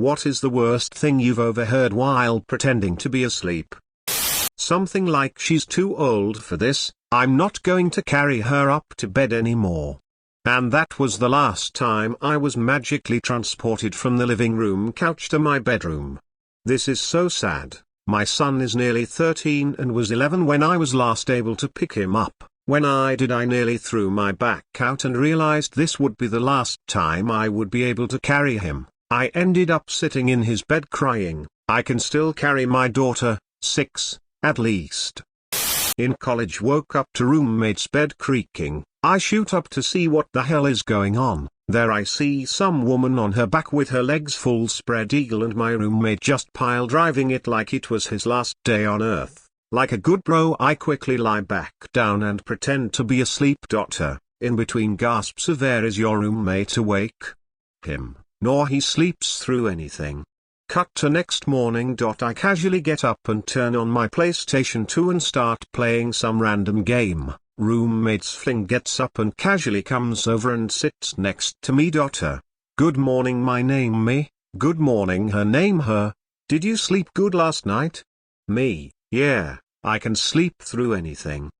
What is the worst thing you've overheard while pretending to be asleep? Something like, she's too old for this, I'm not going to carry her up to bed anymore. And that was the last time I was magically transported from the living room couch to my bedroom. This is so sad. My son is nearly 13 and was 11 when I was last able to pick him up. When I did, I nearly threw my back out and realized this would be the last time I would be able to carry him. I ended up sitting in his bed crying. I can still carry my daughter, 6, at least. In college, woke up to roommate's bed creaking. I shoot up to see what the hell is going on. There I see some woman on her back with her legs full spread eagle, and my roommate just pile driving it like it was his last day on earth. Like a good bro, I quickly lie back down and pretend to be asleep. In between gasps of air, is your roommate awake? Him, nor he sleeps through anything. Cut to next morning. I casually get up and turn on my PlayStation 2 and start playing some random game. Roommate's fling gets up and casually comes over and sits next to me. Her. Good morning, my name me. Good morning, her name her. Did you sleep good last night? Me, yeah, I can sleep through anything.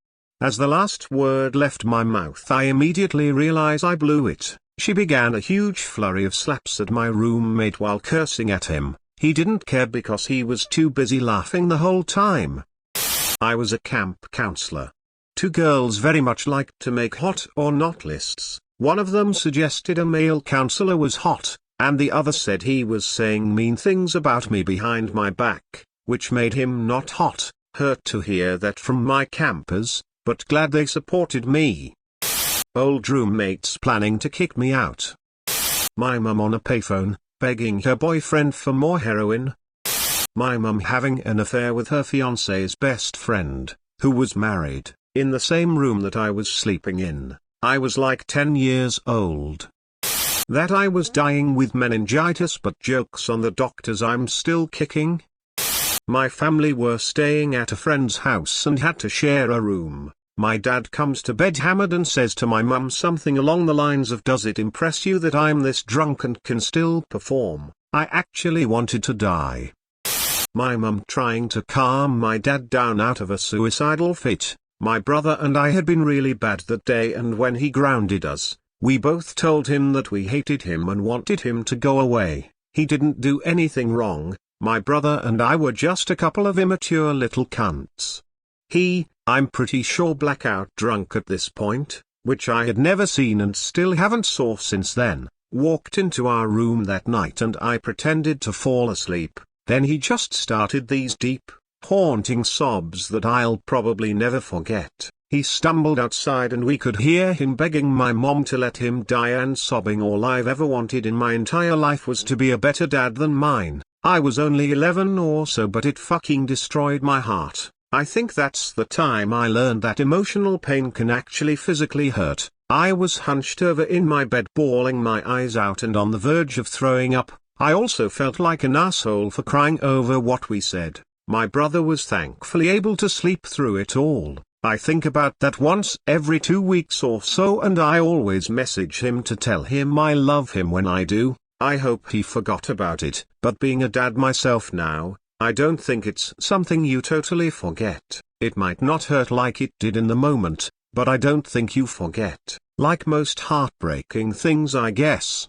As the last word left my mouth, I immediately realize I blew it. She began a huge flurry of slaps at my roommate while cursing at him. He didn't care because he was too busy laughing the whole time. I was a camp counselor. 2 girls very much liked to make hot or not lists. One of them suggested a male counselor was hot, and the other said he was saying mean things about me behind my back, which made him not hot. Hurt to hear that from my campers, but glad they supported me. Old roommates planning to kick me out. My mum on a payphone, begging her boyfriend for more heroin. My mum having an affair with her fiancé's best friend, who was married, in the same room that I was sleeping in. I was like 10 years old. That I was dying with meningitis, but jokes on the doctors, I'm still kicking. My family were staying at a friend's house and had to share a room. My dad comes to bed hammered and says to my mum something along the lines of, "Does it impress you that I'm this drunk and can still perform?" I actually wanted to die. My mum trying to calm my dad down out of a suicidal fit. My brother and I had been really bad that day, and when he grounded us, we both told him that we hated him and wanted him to go away. He didn't do anything wrong. My brother and I were just a couple of immature little cunts. I'm pretty sure blackout drunk at this point, which I had never seen and still haven't saw since then, walked into our room that night and I pretended to fall asleep. Then he just started these deep, haunting sobs that I'll probably never forget. He stumbled outside and we could hear him begging my mom to let him die and sobbing. All I've ever wanted in my entire life was to be a better dad than mine. I was only 11 or so, but it fucking destroyed my heart. I think that's the time I learned that emotional pain can actually physically hurt. I was hunched over in my bed, bawling my eyes out and on the verge of throwing up. I also felt like an asshole for crying over what we said. My brother was thankfully able to sleep through it all. I think about that once every 2 weeks or so, and I always message him to tell him I love him when I do. I hope he forgot about it, but being a dad myself now, I don't think it's something you totally forget. It might not hurt like it did in the moment, but I don't think you forget, like most heartbreaking things, I guess.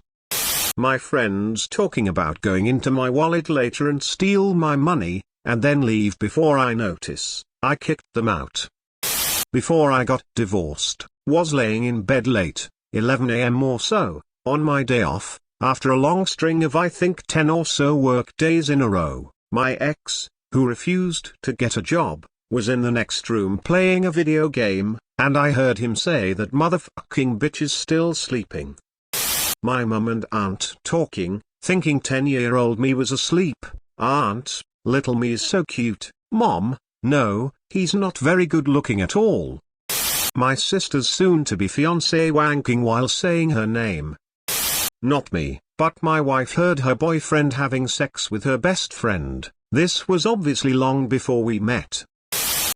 My friends talking about going into my wallet later and steal my money, and then leave before I notice. I kicked them out. Before I got divorced, was laying in bed late, 11 AM or so, on my day off, after a long string of I think 10 or so work days in a row. My ex, who refused to get a job, was in the next room playing a video game, and I heard him say that motherfucking bitch is still sleeping. My mum and aunt talking, thinking 10-year-old me was asleep. Aunt, little me is so cute. Mom, no, he's not very good looking at all. My sister's soon-to-be fiancé wanking while saying her name. Not me, but my wife heard her boyfriend having sex with her best friend. This was obviously long before we met.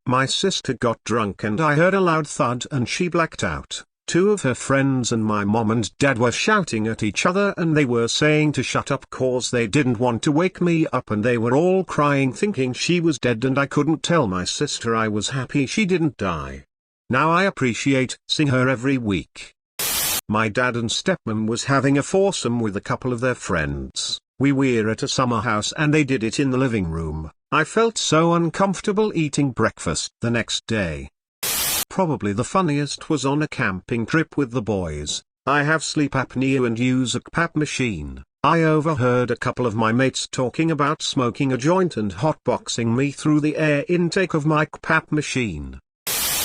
My sister got drunk and I heard a loud thud and she blacked out. Two of her friends and my mom and dad were shouting at each other and they were saying to shut up cause they didn't want to wake me up, and they were all crying thinking she was dead, and I couldn't tell my sister I was happy she didn't die. Now I appreciate seeing her every week. My dad and stepmom was having a foursome with a couple of their friends. We were at a summer house and they did it in the living room. I felt so uncomfortable eating breakfast the next day. Probably the funniest was on a camping trip with the boys. I have sleep apnea and use a CPAP machine. I overheard a couple of my mates talking about smoking a joint and hotboxing me through the air intake of my CPAP machine.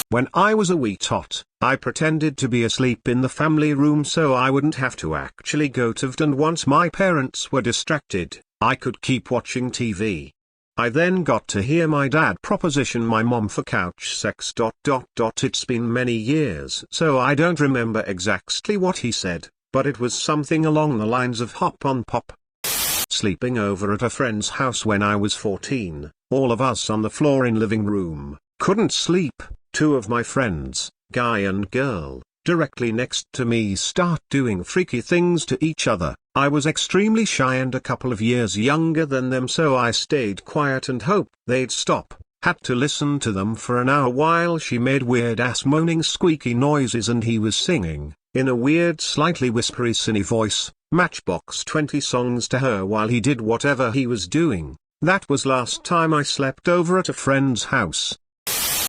When I was a wee tot, I pretended to be asleep in the family room so I wouldn't have to actually go to bed, and once my parents were distracted, I could keep watching TV. I then got to hear my dad proposition my mom for couch sex. It's been many years so I don't remember exactly what he said, but it was something along the lines of hop on pop. Sleeping over at a friend's house when I was 14, all of us on the floor in living room, couldn't sleep. Two of my friends, guy and girl, directly next to me start doing freaky things to each other. I was extremely shy and a couple of years younger than them, so I stayed quiet and hoped they'd stop. Had to listen to them for an hour while she made weird ass moaning squeaky noises and he was singing, in a weird slightly whispery sinny voice, Matchbox 20 songs to her while he did whatever he was doing. That was last time I slept over at a friend's house.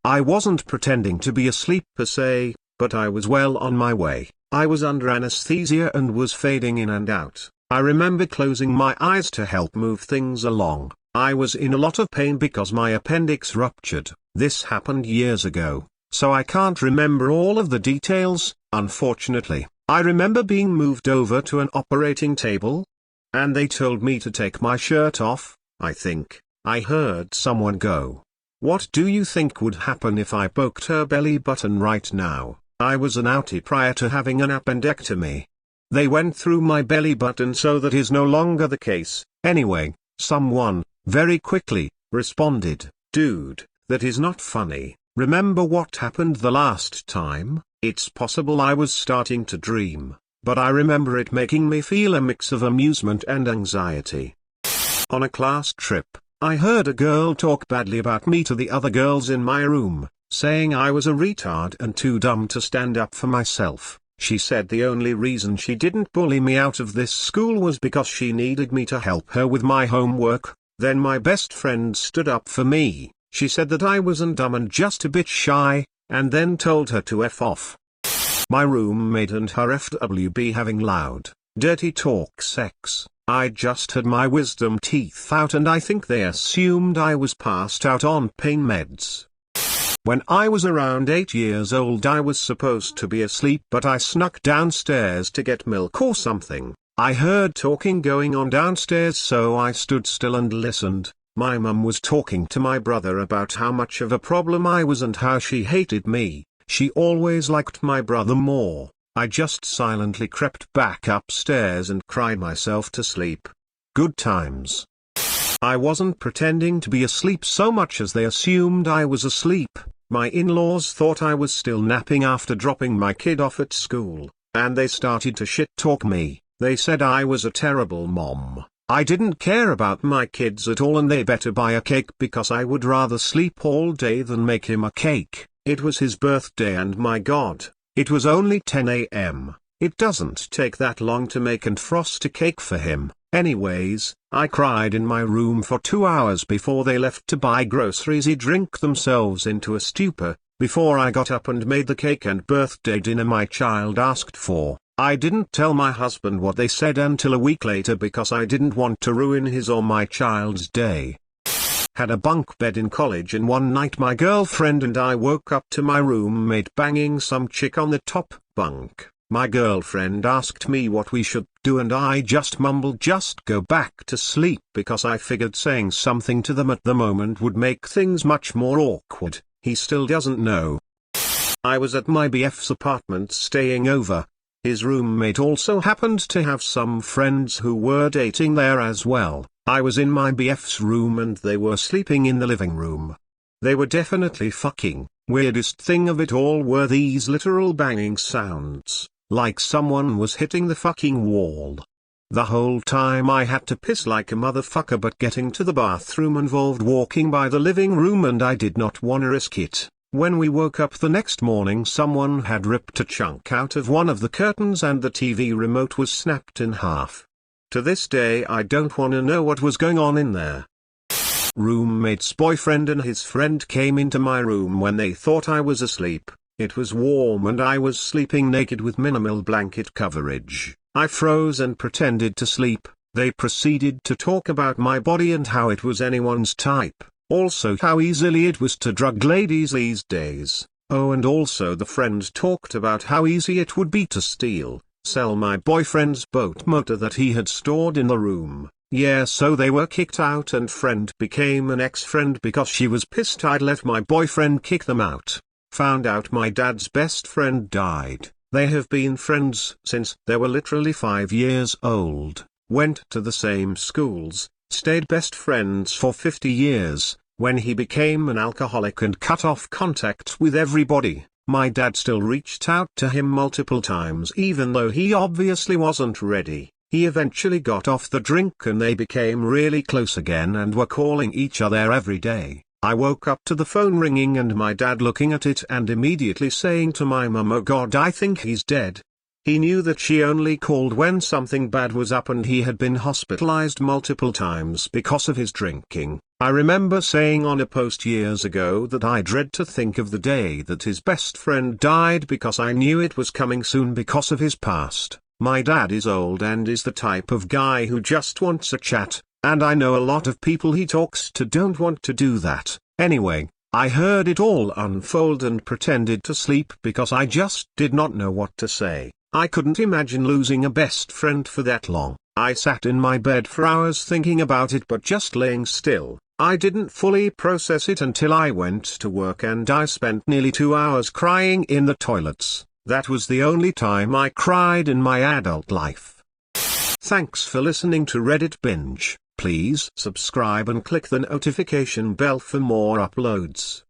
I wasn't pretending to be asleep per se, but I was well on my way. I was under anesthesia and was fading in and out. I remember closing my eyes to help move things along. I was in a lot of pain because my appendix ruptured. This happened years ago, so I can't remember all of the details, unfortunately. I remember being moved over to an operating table, and they told me to take my shirt off. I think I heard someone go, "What do you think would happen if I poked her belly button right now?" I was an outie prior to having an appendectomy. They went through my belly button, so that is no longer the case. Anyway, someone, very quickly, responded, "Dude, that is not funny. Remember what happened the last time?" It's possible I was starting to dream, but I remember it making me feel a mix of amusement and anxiety. On a class trip, I heard a girl talk badly about me to the other girls in my room, saying I was a retard and too dumb to stand up for myself. She said the only reason she didn't bully me out of this school was because she needed me to help her with my homework. Then my best friend stood up for me. She said that I wasn't dumb and just a bit shy, and then told her to F off. My roommate and her FWB having loud, dirty talk sex. I just had my wisdom teeth out and I think they assumed I was passed out on pain meds. When I was around 8 years old I was supposed to be asleep, but I snuck downstairs to get milk or something. I heard talking going on downstairs, so I stood still and listened. My mum was talking to my brother about how much of a problem I was and how she hated me. She always liked my brother more. I just silently crept back upstairs and cried myself to sleep. Good times. I wasn't pretending to be asleep so much as they assumed I was asleep. My in-laws thought I was still napping after dropping my kid off at school, and they started to shit-talk me. They said I was a terrible mom. I didn't care about my kids at all and they better buy a cake because I would rather sleep all day than make him a cake. It was his birthday and my God, it was only 10 a.m. It doesn't take that long to make and frost a cake for him. Anyways, I cried in my room for 2 hours before they left to buy groceries and drink themselves into a stupor, before I got up and made the cake and birthday dinner my child asked for. I didn't tell my husband what they said until a week later because I didn't want to ruin his or my child's day. Had a bunk bed in college and one night my girlfriend and I woke up to my roommate banging some chick on the top bunk. My girlfriend asked me what we should do and I just mumbled just go back to sleep because I figured saying something to them at the moment would make things much more awkward. He still doesn't know. I was at my BF's apartment staying over. His roommate also happened to have some friends who were dating there as well. I was in my BF's room and they were sleeping in the living room. They were definitely fucking. Weirdest thing of it all were these literal banging sounds, like someone was hitting the fucking wall. The whole time I had to piss like a motherfucker, but getting to the bathroom involved walking by the living room and I did not wanna risk it. When we woke up the next morning, someone had ripped a chunk out of one of the curtains and the TV remote was snapped in half. To this day I don't wanna know what was going on in there. Roommate's boyfriend and his friend came into my room when they thought I was asleep. It was warm and I was sleeping naked with minimal blanket coverage. I froze and pretended to sleep. They proceeded to talk about my body and how it was anyone's type, also how easily it was to drug ladies these days. Oh, and also the friend talked about how easy it would be to steal, sell my boyfriend's boat motor that he had stored in the room. Yeah, so they were kicked out and friend became an ex-friend because she was pissed I'd let my boyfriend kick them out. Found out my dad's best friend died. They have been friends since they were literally 5 years old, went to the same schools, stayed best friends for 50 years. When he became an alcoholic and cut off contact with everybody, my dad still reached out to him multiple times even though he obviously wasn't ready. He eventually got off the drink and they became really close again and were calling each other every day. I woke up to the phone ringing and my dad looking at it and immediately saying to my mum, "Oh God, I think he's dead." He knew that she only called when something bad was up and he had been hospitalized multiple times because of his drinking. I remember saying on a post years ago that I dread to think of the day that his best friend died because I knew it was coming soon because of his past. My dad is old and is the type of guy who just wants a chat, and I know a lot of people he talks to don't want to do that. Anyway, I heard it all unfold and pretended to sleep because I just did not know what to say. I couldn't imagine losing a best friend for that long. I sat in my bed for hours thinking about it but just laying still. I didn't fully process it until I went to work and I spent nearly 2 hours crying in the toilets. That was the only time I cried in my adult life. Thanks for listening to Reddit Binge. Please subscribe and click the notification bell for more uploads.